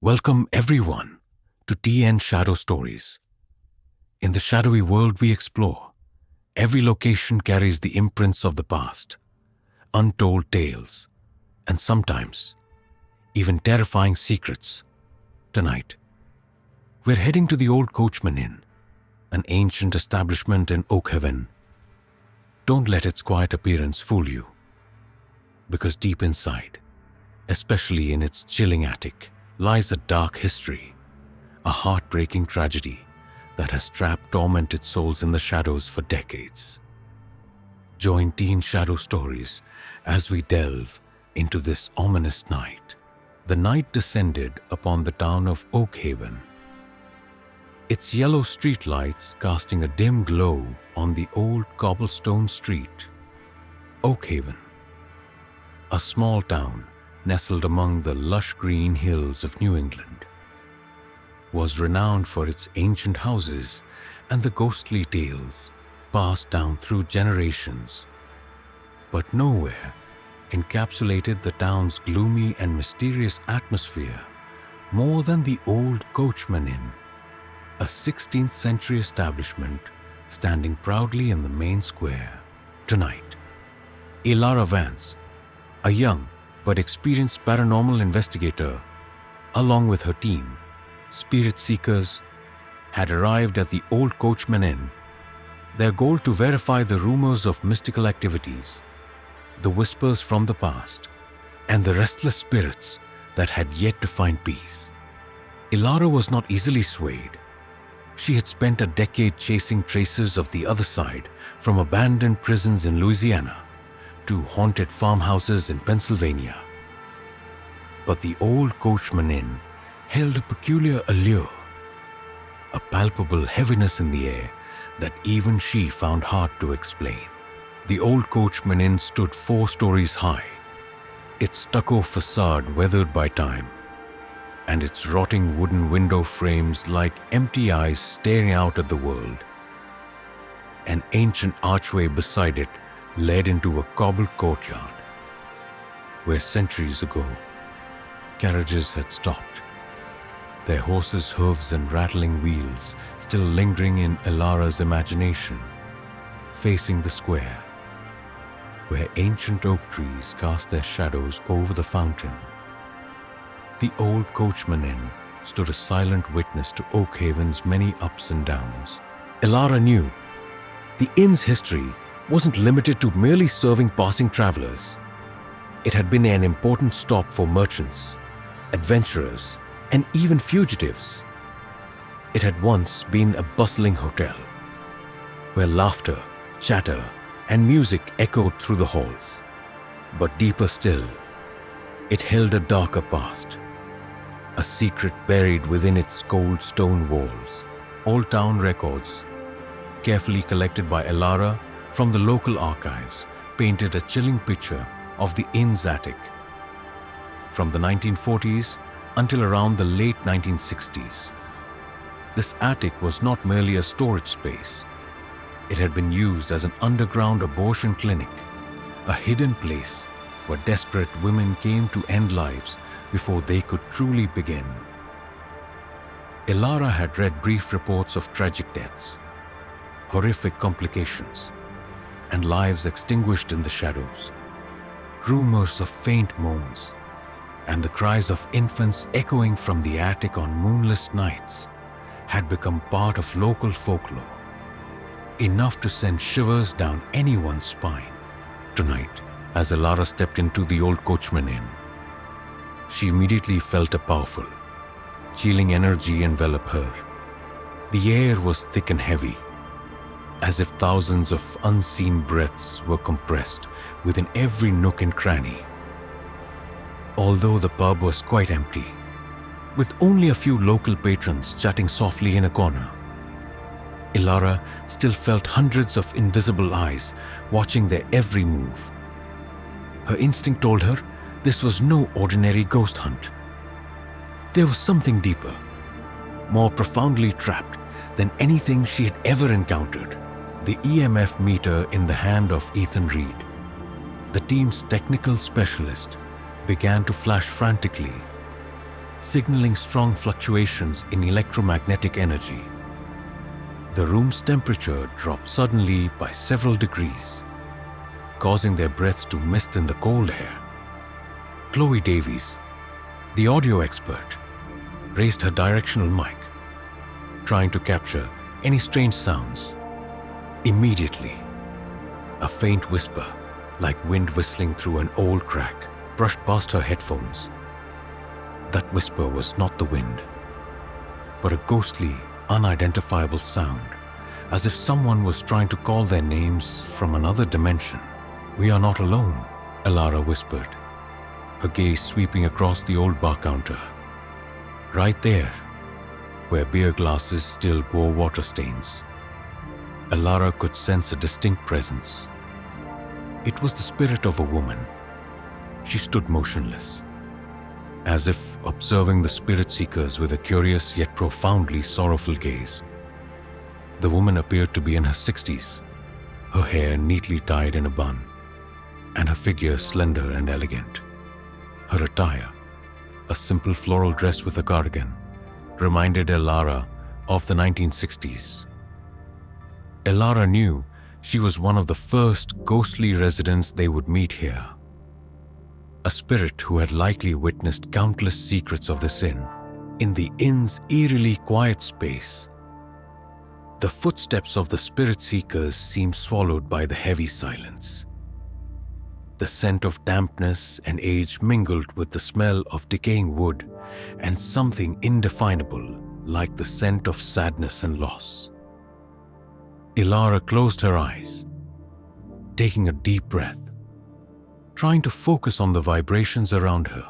Welcome everyone to T.N Shadow Stories. In the shadowy world we explore, every location carries the imprints of the past, untold tales, and sometimes even terrifying secrets. Tonight, we're heading to the Old Coachman Inn, an ancient establishment in Oakhaven. Don't let its quiet appearance fool you, because deep inside, especially in its chilling attic, lies a dark history, a heartbreaking tragedy that has trapped tormented souls in the shadows for decades. Join T.N Shadow Stories as we delve into this ominous night. The night descended upon the town of Oakhaven, its yellow streetlights casting a dim glow on the old cobblestone street. Oakhaven, a small town nestled among the lush green hills of New England, was renowned for its ancient houses and the ghostly tales passed down through generations. But nowhere encapsulated the town's gloomy and mysterious atmosphere more than the Old Coachman Inn, a 16th century establishment standing proudly in the main square. Tonight, Elara Vance, a young but experienced paranormal investigator, along with her team, spirit seekers, had arrived at the Old Coachman Inn, their goal to verify the rumors of mystical activities, the whispers from the past, and the restless spirits that had yet to find peace. Elara was not easily swayed. She had spent a decade chasing traces of the other side, from abandoned prisons in Louisiana to haunted farmhouses in Pennsylvania. But the Old Coachman Inn held a peculiar allure, a palpable heaviness in the air that even she found hard to explain. The Old Coachman Inn stood 4 stories high, its stucco facade weathered by time, and its rotting wooden window frames like empty eyes staring out at the world. An ancient archway beside it led into a cobbled courtyard, where centuries ago, carriages had stopped, their horses' hooves and rattling wheels still lingering in Elara's imagination. Facing the square, where ancient oak trees cast their shadows over the fountain, the Old Coachman Inn stood a silent witness to Oakhaven's many ups and downs. Elara knew the inn's history wasn't limited to merely serving passing travelers. It had been an important stop for merchants, adventurers, and even fugitives. It had once been a bustling hotel, where laughter, chatter, and music echoed through the halls. But deeper still, it held a darker past, a secret buried within its cold stone walls. Old town records, carefully collected by Elara from the local archives, painted a chilling picture of the inn's attic. From the 1940s until around the late 1960s, this attic was not merely a storage space. It had been used as an underground abortion clinic, a hidden place where desperate women came to end lives before they could truly begin. Elara had read brief reports of tragic deaths, horrific complications, and lives extinguished in the shadows. Rumors of faint moans and the cries of infants echoing from the attic on moonless nights had become part of local folklore, enough to send shivers down anyone's spine. Tonight, as Elara stepped into the Old Coachman Inn, she immediately felt a powerful, chilling energy envelop her. The air was thick and heavy, as if thousands of unseen breaths were compressed within every nook and cranny. Although the pub was quite empty, with only a few local patrons chatting softly in a corner, Elara still felt hundreds of invisible eyes watching their every move. Her instinct told her this was no ordinary ghost hunt. There was something deeper, more profoundly trapped than anything she had ever encountered. The EMF meter in the hand of Ethan Reed, the team's technical specialist, began to flash frantically, signaling strong fluctuations in electromagnetic energy. The room's temperature dropped suddenly by several degrees, causing their breaths to mist in the cold air. Chloe Davies, the audio expert, raised her directional mic, trying to capture any strange sounds. Immediately, a faint whisper, like wind whistling through an old crack, brushed past her headphones. That whisper was not the wind, but a ghostly, unidentifiable sound, as if someone was trying to call their names from another dimension. "We are not alone," Elara whispered, her gaze sweeping across the old bar counter. Right there, where beer glasses still bore water stains, Elara could sense a distinct presence. It was the spirit of a woman. She stood motionless, as if observing the spirit seekers with a curious yet profoundly sorrowful gaze. The woman appeared to be in her 60s, her hair neatly tied in a bun, and her figure slender and elegant. Her attire, a simple floral dress with a cardigan, reminded Elara of the 1960s. Elara knew she was one of the first ghostly residents they would meet here. A spirit who had likely witnessed countless secrets of this inn. In the inn's eerily quiet space, the footsteps of the spirit seekers seemed swallowed by the heavy silence. The scent of dampness and age mingled with the smell of decaying wood and something indefinable like the scent of sadness and loss. Elara closed her eyes, taking a deep breath, trying to focus on the vibrations around her.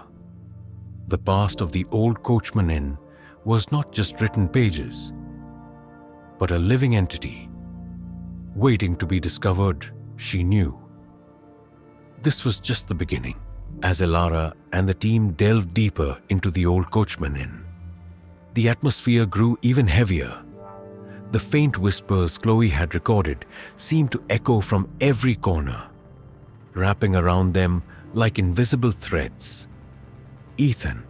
The past of the Old Coachman Inn was not just written pages, but a living entity, waiting to be discovered, she knew. This was just the beginning, as Elara and the team delved deeper into the Old Coachman Inn. The atmosphere grew even heavier. The faint whispers Chloe had recorded seemed to echo from every corner, wrapping around them like invisible threads. Ethan,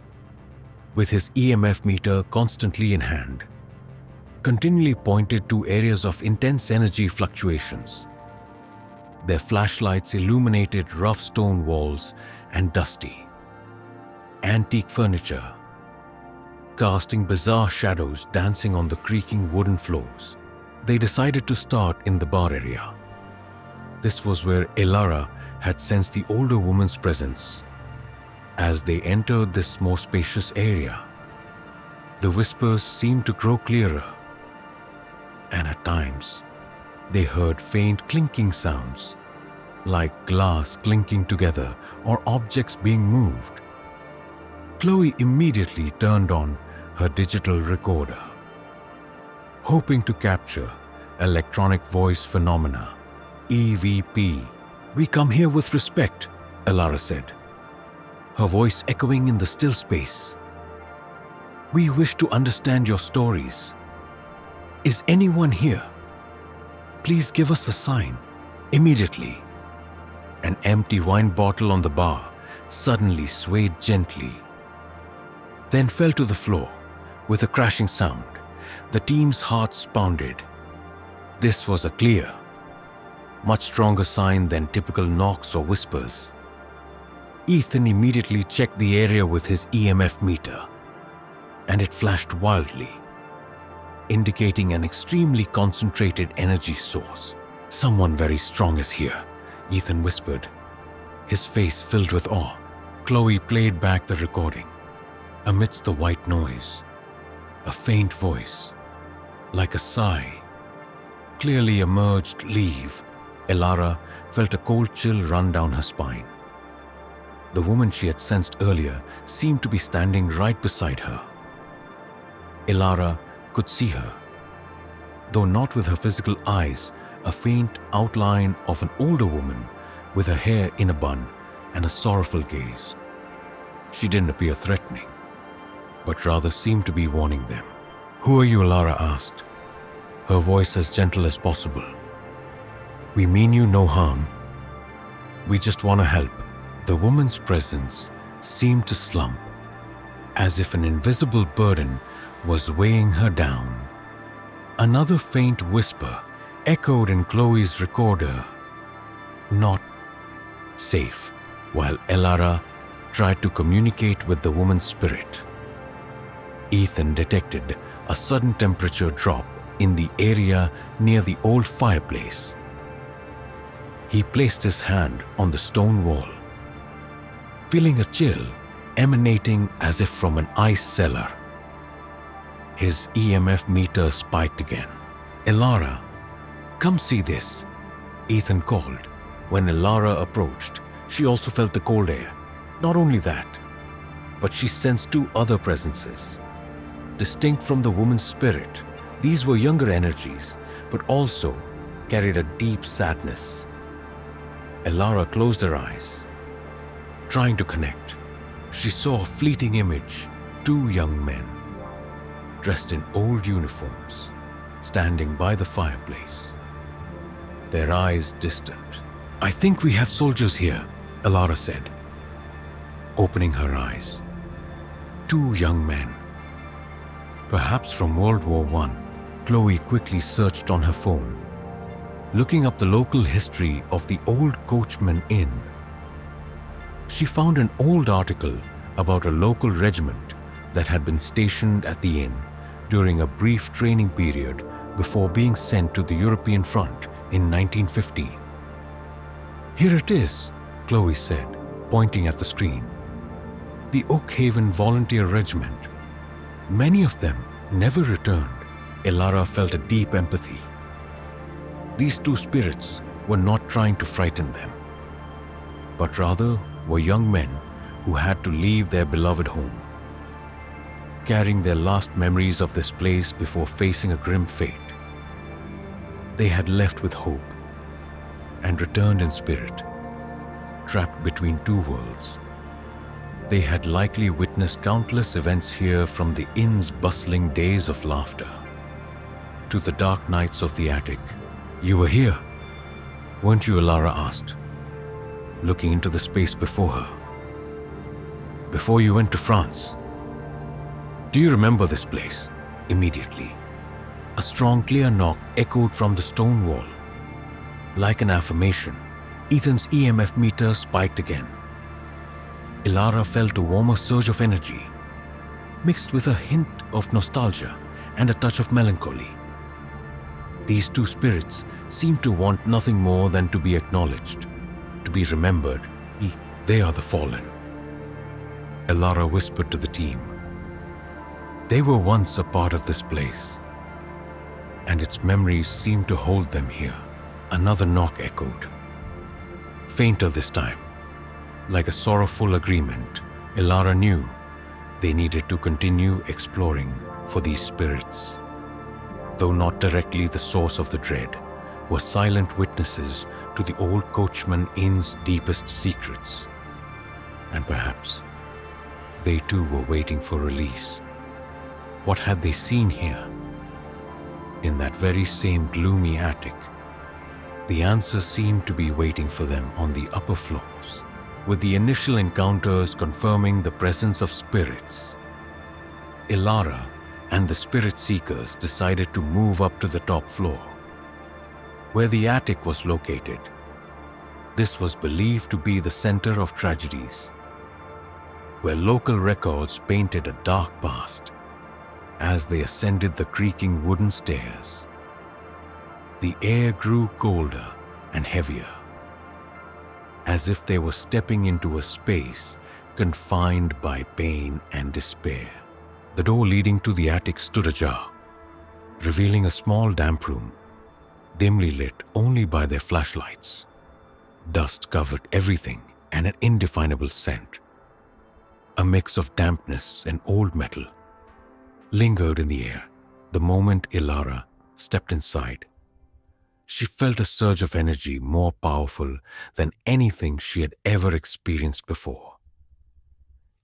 with his EMF meter constantly in hand, continually pointed to areas of intense energy fluctuations. Their flashlights illuminated rough stone walls and dusty, antique furniture, casting bizarre shadows dancing on the creaking wooden floors. They decided to start in the bar area. This was where Elara had sensed the older woman's presence. As they entered this more spacious area, the whispers seemed to grow clearer, and at times they heard faint clinking sounds, like glass clinking together or objects being moved. Chloe immediately turned on her digital recorder, hoping to capture electronic voice phenomena, EVP. "We come here with respect," Elara said, her voice echoing in the still space. "We wish to understand your stories. Is anyone here? Please give us a sign, immediately." An empty wine bottle on the bar suddenly swayed gently, then fell to the floor with a crashing sound. The team's hearts pounded. This was a clear, much stronger sign than typical knocks or whispers. Ethan immediately checked the area with his EMF meter, and it flashed wildly, indicating an extremely concentrated energy source. "Someone very strong is here," Ethan whispered, his face filled with awe. Chloe played back the recording. Amidst the white noise, a faint voice, like a sigh, clearly emerged. "Leave." Elara felt a cold chill run down her spine. The woman she had sensed earlier seemed to be standing right beside her. Elara could see her, though not with her physical eyes, a faint outline of an older woman with her hair in a bun and a sorrowful gaze. She didn't appear threatening, but rather seemed to be warning them. "Who are you?" Elara asked, her voice as gentle as possible. "We mean you no harm. We just want to help." The woman's presence seemed to slump, as if an invisible burden was weighing her down. Another faint whisper echoed in Chloe's recorder, "Not safe," while Elara tried to communicate with the woman's spirit. Ethan detected a sudden temperature drop in the area near the old fireplace. He placed his hand on the stone wall, feeling a chill emanating as if from an ice cellar. His EMF meter spiked again. "Elara, come see this," Ethan called. When Elara approached, she also felt the cold air. Not only that, but she sensed two other presences. Distinct from the woman's spirit, these were younger energies, but also carried a deep sadness. Elara closed her eyes, trying to connect. She saw a fleeting image, two young men, dressed in old uniforms, standing by the fireplace, their eyes distant. "I think we have soldiers here," Elara said, opening her eyes. Two young men, perhaps from World War I. Chloe quickly searched on her phone, looking up the local history of the Old Coachman Inn. She found an old article about a local regiment that had been stationed at the inn during a brief training period before being sent to the European front in 1915. "Here it is," Chloe said, pointing at the screen. "The Oakhaven Volunteer Regiment. Many of them never returned." Elara felt a deep empathy. These two spirits were not trying to frighten them, but rather were young men who had to leave their beloved home, carrying their last memories of this place before facing a grim fate. They had left with hope and returned in spirit, trapped between two worlds. They had likely witnessed countless events here, from the inn's bustling days of laughter to the dark nights of the attic. "You were here, weren't you?" Elara asked, looking into the space before her. "Before you went to France. Do you remember this place?" Immediately, a strong, clear knock echoed from the stone wall. Like an affirmation, Ethan's EMF meter spiked again. Elara felt a warmer surge of energy, mixed with a hint of nostalgia and a touch of melancholy. These two spirits seemed to want nothing more than to be acknowledged, to be remembered. "They are the fallen," Elara whispered to the team. "They were once a part of this place, and its memories seem to hold them here." Another knock echoed, fainter this time, like a sorrowful agreement. Elara knew they needed to continue exploring for these spirits. Though not directly the source of the dread, were silent witnesses to the Old Coachman Inn's deepest secrets. And perhaps they too were waiting for release. What had they seen here, in that very same gloomy attic? The answer seemed to be waiting for them on the upper floors, with the initial encounters confirming the presence of spirits. Elara and the spirit seekers decided to move up to the top floor, where the attic was located. This was believed to be the center of tragedies, where local records painted a dark past. As they ascended the creaking wooden stairs, the air grew colder and heavier, as if they were stepping into a space confined by pain and despair. The door leading to the attic stood ajar, revealing a small damp room, dimly lit only by their flashlights. Dust covered everything, and an indefinable scent, a mix of dampness and old metal, lingered in the air. The moment Elara stepped inside, she felt a surge of energy more powerful than anything she had ever experienced before.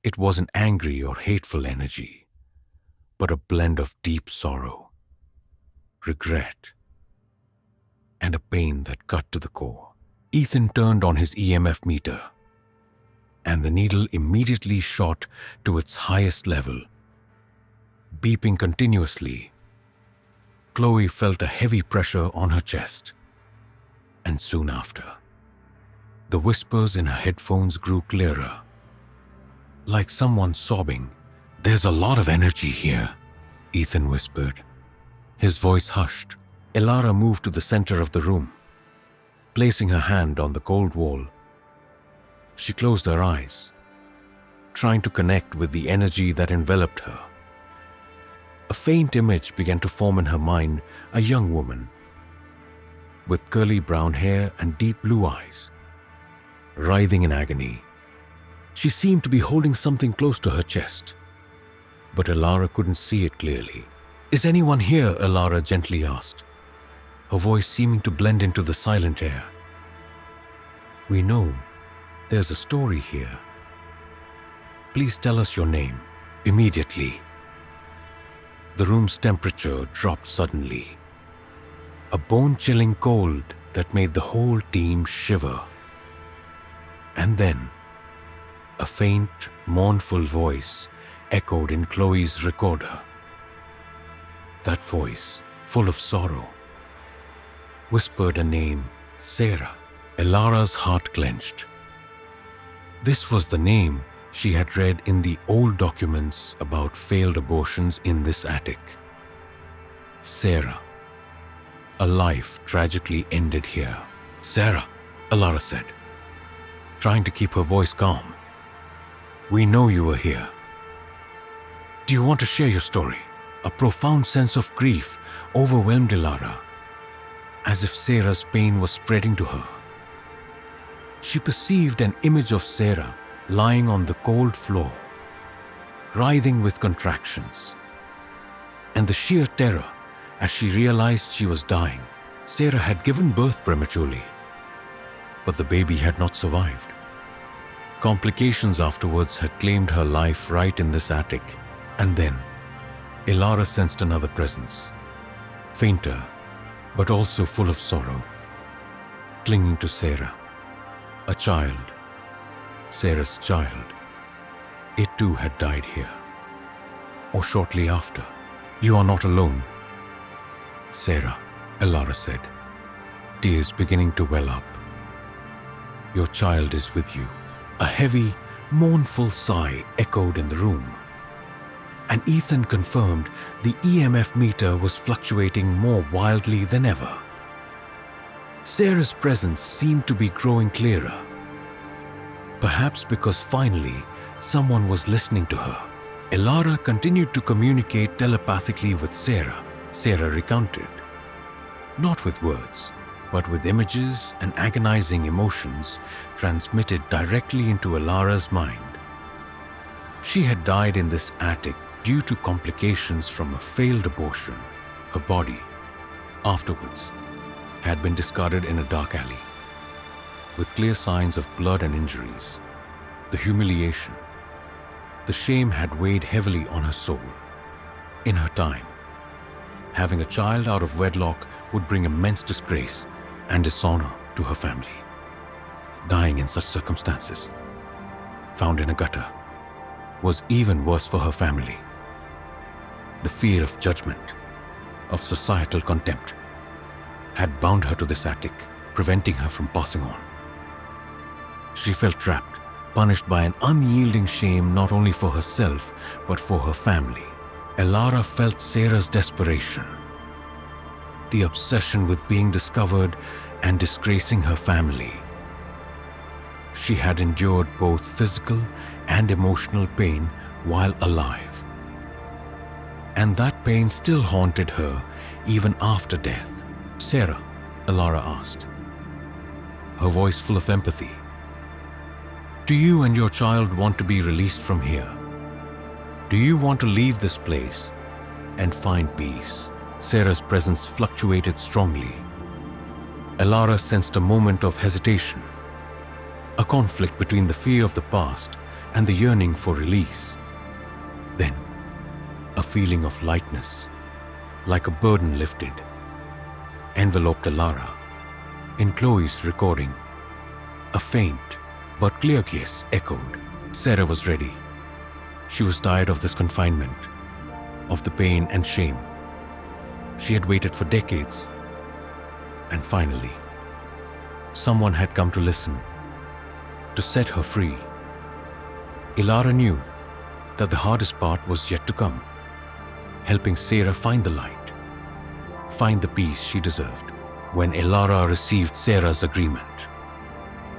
It wasn't angry or hateful energy, but a blend of deep sorrow, regret, and a pain that cut to the core. Ethan turned on his EMF meter, and the needle immediately shot to its highest level, beeping continuously. Chloe felt a heavy pressure on her chest, and soon after, the whispers in her headphones grew clearer, like someone sobbing. "There's a lot of energy here," Ethan whispered. His voice hushed. Elara moved to the center of the room, placing her hand on the cold wall. She closed her eyes, trying to connect with the energy that enveloped her. A faint image began to form in her mind, a young woman with curly brown hair and deep blue eyes, writhing in agony. She seemed to be holding something close to her chest, but Elara couldn't see it clearly. "Is anyone here?" Elara gently asked, her voice seeming to blend into the silent air. "We know there's a story here. Please tell us your name immediately." The room's temperature dropped suddenly, a bone-chilling cold that made the whole team shiver. And then, a faint, mournful voice echoed in Chloe's recorder. That voice, full of sorrow, whispered a name, Sarah. Elara's heart clenched. This was the name she had read in the old documents about failed abortions in this attic. Sarah. A life tragically ended here. "Sarah," Elara said, trying to keep her voice calm. "We know you were here. Do you want to share your story?" A profound sense of grief overwhelmed Elara, as if Sarah's pain was spreading to her. She perceived an image of Sarah lying on the cold floor, writhing with contractions, and the sheer terror as she realized she was dying. Sarah had given birth prematurely, but the baby had not survived. Complications afterwards had claimed her life right in this attic. And then, Elara sensed another presence, fainter, but also full of sorrow, clinging to Sarah. A child, Sarah's child. It too had died here, or shortly after. "You are not alone, Sarah," Elara said, tears beginning to well up. "Your child is with you." A heavy, mournful sigh echoed in the room, and Ethan confirmed the EMF meter was fluctuating more wildly than ever. Sarah's presence seemed to be growing clearer, perhaps because finally someone was listening to her. Elara continued to communicate telepathically with Sarah. Sarah recounted, not with words, but with images and agonizing emotions transmitted directly into Elara's mind. She had died in this attic due to complications from a failed abortion. Her body, afterwards, had been discarded in a dark alley, with clear signs of blood and injuries. The humiliation, the shame had weighed heavily on her soul. In her time, having a child out of wedlock would bring immense disgrace and dishonor to her family. Dying in such circumstances, found in a gutter, was even worse for her family. The fear of judgment, of societal contempt, had bound her to this attic, preventing her from passing on. She felt trapped, punished by an unyielding shame not only for herself, but for her family. Elara felt Sarah's desperation, the obsession with being discovered and disgracing her family. She had endured both physical and emotional pain while alive, and that pain still haunted her even after death. "Sarah," Elara asked, her voice full of empathy, "do you and your child want to be released from here? Do you want to leave this place and find peace?" Sarah's presence fluctuated strongly. Elara sensed a moment of hesitation, a conflict between the fear of the past and the yearning for release. Then, a feeling of lightness, like a burden lifted, enveloped Elara. In Chloe's recording, a faint, But clear gaze echoed. Sarah was ready. She was tired of this confinement, of the pain and shame. She had waited for decades. And finally, someone had come to listen, to set her free. Ilara knew that the hardest part was yet to come, helping Sarah find the light, find the peace she deserved. When Ilara received Sarah's agreement,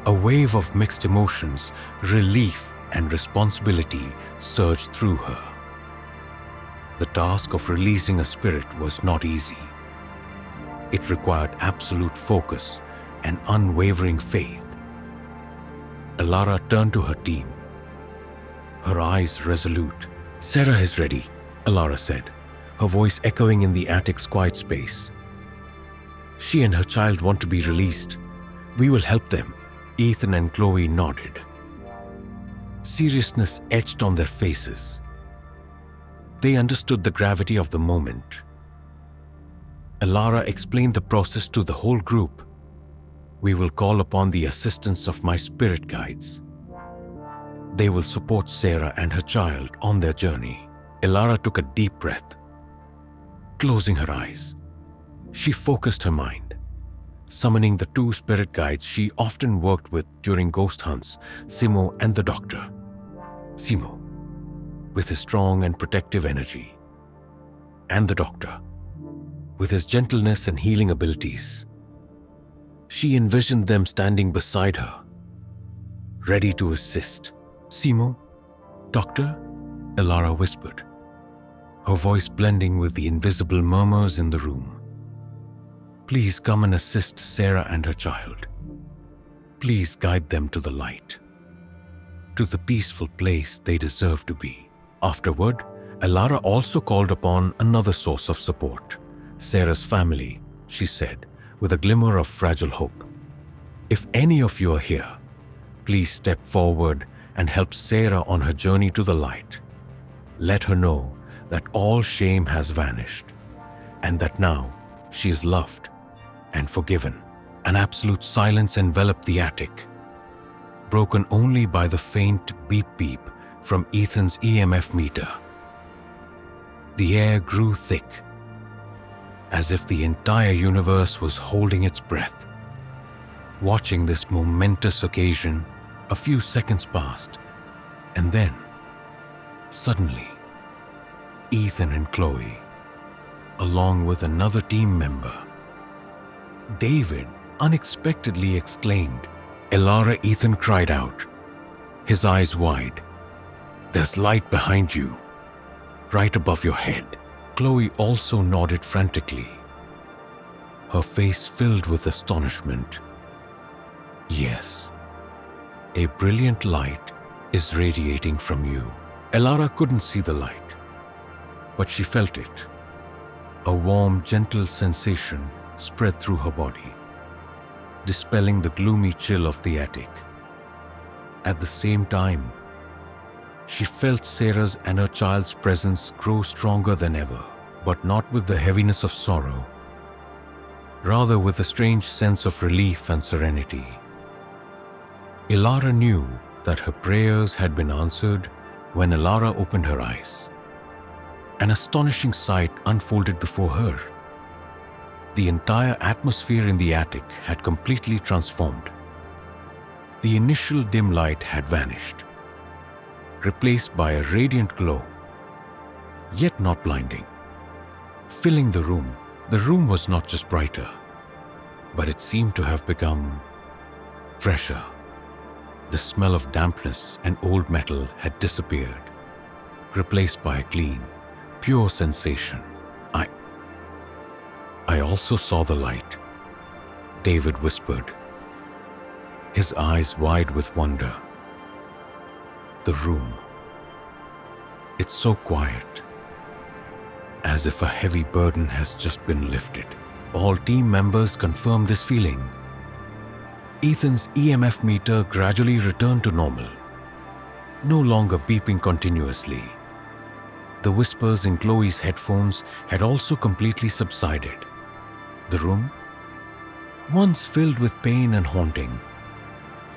a wave of mixed emotions, relief and responsibility surged through her. The task of releasing a spirit was not easy. It required absolute focus and unwavering faith. Ilara turned to her team, her eyes resolute. "Sarah is ready," Ilara said, her voice echoing in the attic's quiet space. "She and her child want to be released. We will help them." Ethan and Chloe nodded. Seriousness etched on their faces. They understood the gravity of the moment. Ilara explained the process to the whole group. "We will call upon the assistance of my spirit guides. They will support Sarah and her child on their journey." Ilara took a deep breath. Closing her eyes, she focused her mind, summoning the two spirit guides she often worked with during ghost hunts, Simo and the doctor. Simo, with his strong and protective energy, and the doctor, with his gentleness and healing abilities. She envisioned them standing beside her, ready to assist. "Simo, Doctor," Ilara whispered, her voice blending with the invisible murmurs in the room. "Please come and assist Sarah and her child. Please guide them to the light, to the peaceful place they deserve to be." Afterward, Ilara also called upon another source of support, Sarah's family, she said, with a glimmer of fragile hope. "If any of you are here, please step forward and help Sarah on her journey to the light. Let her know that all shame has vanished, and that now she is loved and forgiven." An absolute silence enveloped the attic, broken only by the faint beep-beep from Ethan's EMF meter. The air grew thick, as if the entire universe was holding its breath. Watching this momentous occasion, a few seconds passed, and then, suddenly, Ethan and Chloe, along with another team member, David, unexpectedly exclaimed. "Ilara!" Ethan cried out, his eyes wide. "There's light behind you, right above your head." Chloe also nodded frantically, her face filled with astonishment. "Yes, a brilliant light is radiating from you." Ilara couldn't see the light, but she felt it. A warm, gentle sensation spread through her body, dispelling the gloomy chill of the attic. At the same time, she felt Sarah's and her child's presence grow stronger than ever, but not with the heaviness of sorrow, rather with a strange sense of relief and serenity. Ilara knew that her prayers had been answered when Ilara opened her eyes. An astonishing sight unfolded before her. The entire atmosphere in the attic had completely transformed. The initial dim light had vanished, replaced by a radiant glow, yet not blinding, filling the room. The room was not just brighter, but it seemed to have become fresher. The smell of dampness and old metal had disappeared, replaced by a clean, pure sensation. I also saw the light," David whispered, his eyes wide with wonder. "The room. It's so quiet, as if a heavy burden has just been lifted." All team members confirmed this feeling. Ethan's EMF meter gradually returned to normal, no longer beeping continuously. The whispers in Chloe's headphones had also completely subsided. The room, once filled with pain and haunting,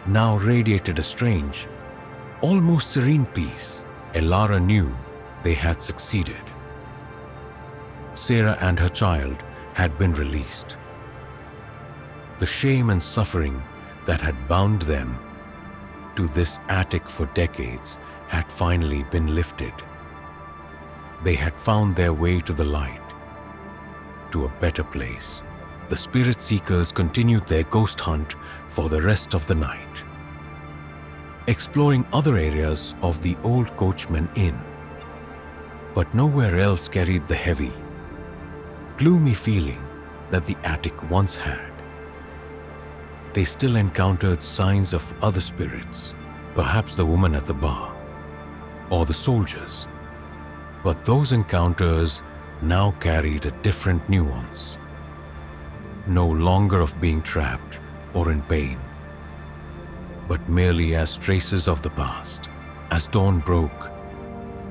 now radiated a strange, almost serene peace. Elara knew they had succeeded. Sarah and her child had been released. The shame and suffering that had bound them to this attic for decades had finally been lifted. They had found their way to the light, to a better place. The spirit seekers continued their ghost hunt for the rest of the night, exploring other areas of the Old Coachman Inn. But nowhere else carried the heavy, gloomy feeling that the attic once had. They still encountered signs of other spirits, perhaps the woman at the bar, or the soldiers. But those encounters now carried a different nuance. No longer of being trapped or in pain, but merely as traces of the past. As dawn broke,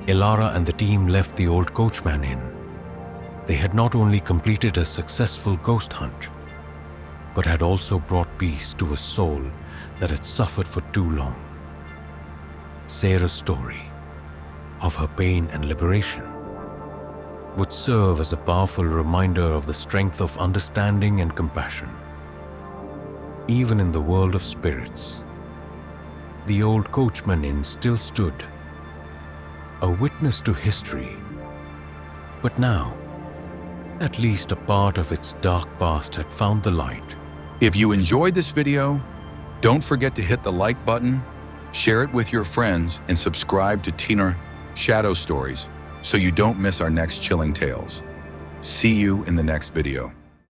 Elara and the team left the Old Coachman Inn. They had not only completed a successful ghost hunt, but had also brought peace to a soul that had suffered for too long. Sarah's story of her pain and liberation would serve as a powerful reminder of the strength of understanding and compassion. Even in the world of spirits, the Old Coachman Inn still stood, a witness to history. But now, at least a part of its dark past had found the light. If you enjoyed this video, don't forget to hit the like button, share it with your friends, and subscribe to T.N Shadow Stories so you don't miss our next chilling tales. See you in the next video.